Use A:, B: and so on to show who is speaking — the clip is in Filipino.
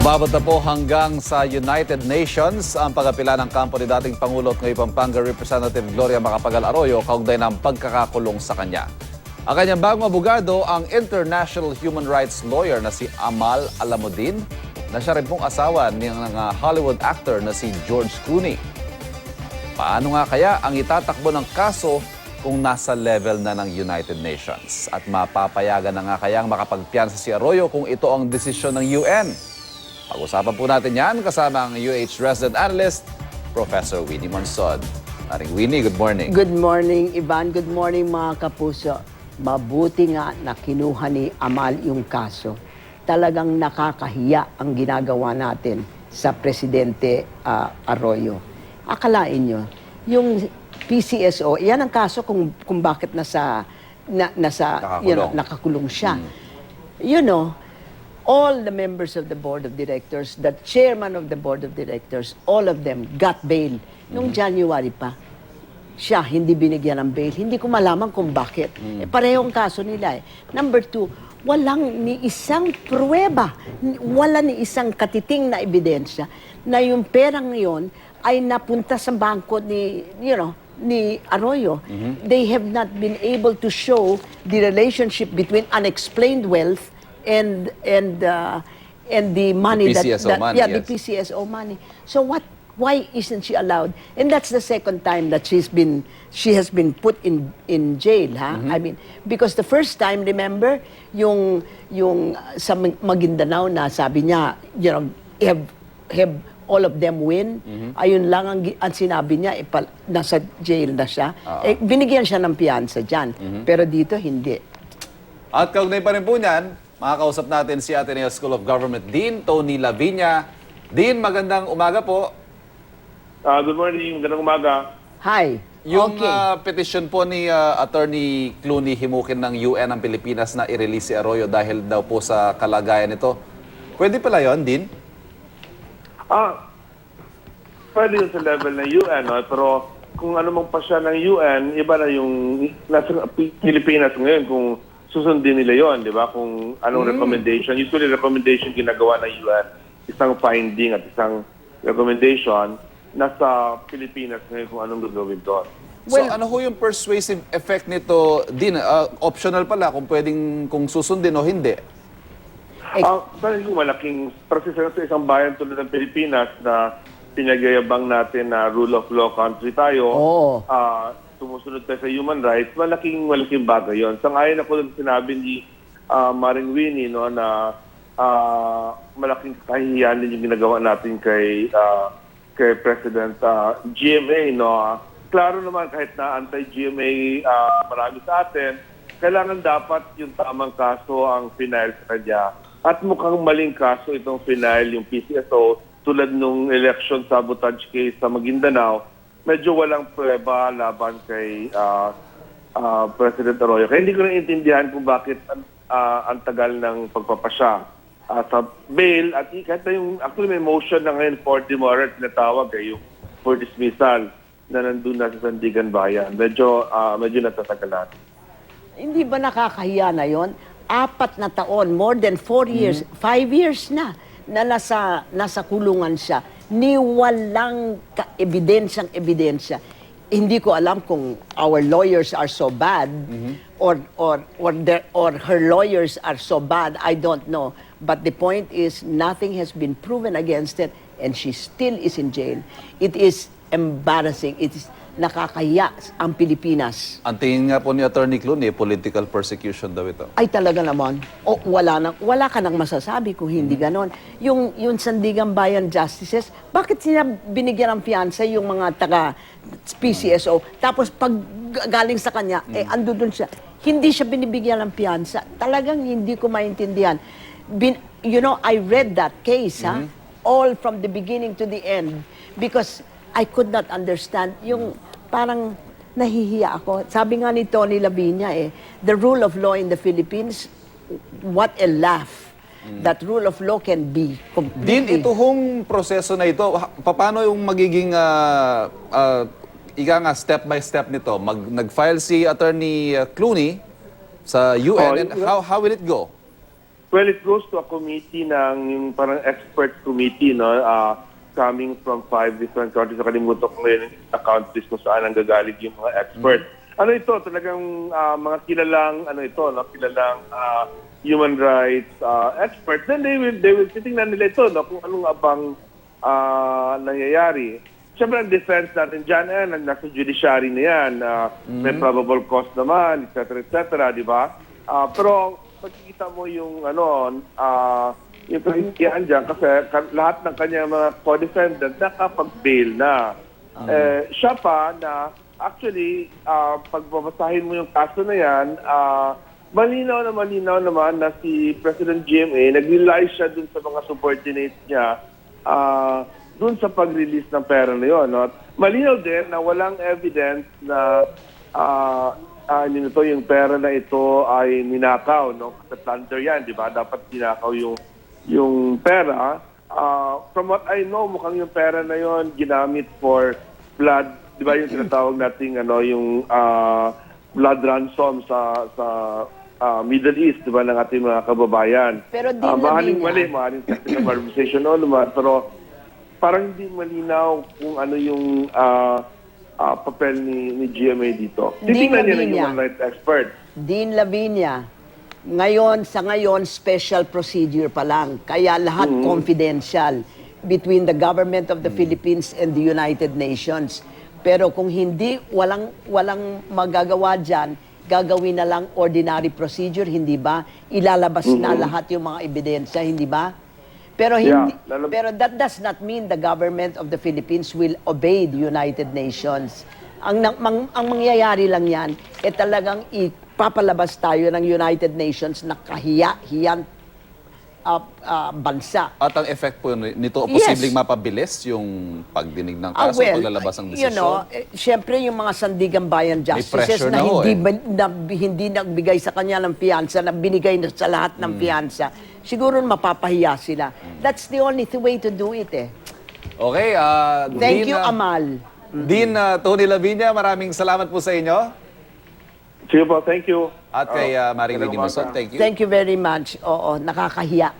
A: Umabot na po hanggang sa United Nations ang pag-apila ng kampo ni dating Pangulo at ngayon Pampanga Representative Gloria Macapagal Arroyo kaugnay ng pagkakakulong sa kanya. Ang kanyang bagong abogado, ang international human rights lawyer na si Amal Alamudin, na siya rin pong asawa ng Hollywood actor na si George Clooney. Paano nga kaya ang itatakbo ng kaso kung nasa level na ng United Nations? At mapapayagan na nga kayang makapagpiyansa si Arroyo kung ito ang desisyon ng UN? Pag-usapan po natin yan kasama ang UH resident analyst, Professor Winnie Monzon. Maring Winnie, good morning.
B: Good morning, Ivan. Good morning, mga kapuso. Mabuti nga na kinuha ni Amal yung kaso. Talagang nakakahiya ang ginagawa natin sa Presidente Arroyo. Akalain nyo, yung PCSO, yan ang kaso kung bakit nakakulong siya. You know, all the members of the board of directors, the chairman of the board of directors, all of them got bail. Nung January pa, siya hindi binigyan ng bail. Hindi ko malaman kung bakit. Parehong kaso nila eh. Number two, walang ni isang pruweba, wala ni isang katiting na ebidensya na yung perang yon ay napunta sa bangko ni, ni Arroyo. They have not been able to show the relationship between unexplained wealth and the money
A: the PCSO money,
B: the PCSO money. So why isn't she allowed? And that's the second time that she has been put in jail, ha? I mean, because the first time, remember, yung sa Maguindanao na sabi niya, have all of them win. Ayun lang ang sinabi niya, nasa jail na siya. Binigyan siya ng piyansa dyan. Pero dito, hindi.
A: At kaugnay pa rin po niyan, makakausap natin si Ateneo School of Government Dean Tony Lavinia. Dean, magandang umaga po.
C: Good morning, magandang umaga.
B: Hi.
A: Yung petition po ni Attorney Clooney himukin ng UN ang Pilipinas na i-release si Arroyo dahil daw po sa kalagayan nito. Pwede pala yun, Dean?
C: Pwede yun sa level ng UN, no? Pero kung ano mang pasya ng UN, iba na yung nasa Pilipinas ngayon kung susundin nila yon, di ba? Kung anong recommendation. Usually recommendation ginagawa ng UN, isang finding at isang recommendation, nasa Pilipinas ngayon kung anong gagawin doon.
A: So ano ho yung persuasive effect nito, Dean? Optional pala kung pwedeng kung susundin o hindi.
C: Parang yung malaking proseso sa isang bayan tulad ng Pilipinas na pinagayabang natin na rule of law country tayo, tumusunod tayo sa human rights, malaking bagay yun. Sang-ayon ako doon sinabi ni Maring Winnie, no, na malaking kahihiyan din yung ginagawa natin kay President GMA. No? Klaro naman kahit na anti-GMA marami sa atin, kailangan dapat yung tamang kaso ang final sa kanya. At mukhang maling kaso itong final, yung PCSO, tulad nung election sabotage case sa Maguindanao, medyo walang prueba laban kay President Arroyo. Kaya hindi ko naiintindihan kung bakit ang tagal ng pagpapasya sa bail. At kahit na yung, actually may motion na ngayon for demurrer na tawag, yung for dismissal na nandun na sa Sandigan Bayan. Medyo natatagalan.
B: Hindi ba nakakahiya na yon? 4 na taon, more than 4 years, 5 years na nasa kulungan siya. Ni walang ebidensya. Hindi ko alam kung our lawyers are so bad or her lawyers are so bad. I don't know. But the point is, nothing has been proven against it, and she still is in jail. It is embarrassing. It is nakakahiya ang Pilipinas.
A: Ang tingin nga po ni Attorney Clooney, political persecution daw ito.
B: Ay talaga naman. Wala ka nang masasabi kung hindi ganon. Yung Sandigan Bayan Justices, bakit sila binigyan ng fianza yung mga taga PCSO? Tapos pag galing sa kanya, ando dun siya. Hindi siya binibigyan ng fianza. Talagang hindi ko maintindihan. I read that case, all from the beginning to the end, because I could not understand yung parang nahihiya ako. Sabi nga ni Tony Lavinia the rule of law in the Philippines, what a laugh that rule of law can be completely.
A: Din, ito hong proseso na ito, paano yung magiging step by step nito? Nag-file si Attorney Clooney sa UN, and how will it go?
C: Well, it goes to a committee ng yung parang expert committee, no? Coming from 5 different countries. Nakalimutan ko ngayon yung countries kung saan ang gagaling yung mga expert. Ano ito? Talagang mga kilalang, kilalang human rights experts. Then they will titingnan nila ito, no? Kung anong abang nangyayari. Siyempre, ang defense natin dyan, nasa judiciary na yan. May probable cause naman, etc., di ba? Pero, pagkikita mo yung yung kahihiyan dyan kasi lahat ng kanyang mga co-defendant nakapag-bail na. Siya pa na actually pagbabasahin mo yung kaso na yan, malinaw naman na si President GMA nag-rely siya dun sa mga subordinates niya dun sa pag-release ng pera na yun. No? Malinaw din na walang evidence na yung pera na ito ay ninakaw, no? Kasi plunder yan, di ba? Dapat ninakaw yung pera. From what I know, mukhang yung pera na yon ginamit for blood, di ba yung tinatawag nating yung blood ransom sa Middle East, di ba, ng ating mga kababayan.
B: Pero di
C: maaaring technical conversation pero parang hindi malinaw kung ano yung papel ni GMA dito. Titingnan niya ng human rights expert.
B: Dean Lavinia, sa ngayon, special procedure pa lang. Kaya lahat confidential between the government of the Philippines and the United Nations. Pero kung walang magagawa dyan, gagawin na lang ordinary procedure, hindi ba? Ilalabas na lahat yung mga ebidensya, hindi ba? Pero pero that does not mean the government of the Philippines will obey the United Nations. Ang mangyayari lang yan, talagang ipapalabas tayo ng United Nations na kahiya-hiyang bansa.
A: At ang effect po nito,
B: Yes.
A: posibleng mapabilis yung pagdinig ng kaso, paglalabas ng desisyon.
B: Siyempre yung mga sandigang bayan justices
A: pressure
B: na
A: na ho,
B: hindi nagbigay sa kanya ng fiansa, na binigay na sa lahat ng fiansa, siguro mapapahiya sila. That's the only way to do it
A: Okay,
B: Thank
A: Dean,
B: you, Amal.
A: Dean Tony Lavinia, maraming salamat po sa inyo.
C: Sige po, thank you.
A: At kay Maring Lady Mason, thank you.
B: Thank you very much. Oo, nakakahiya.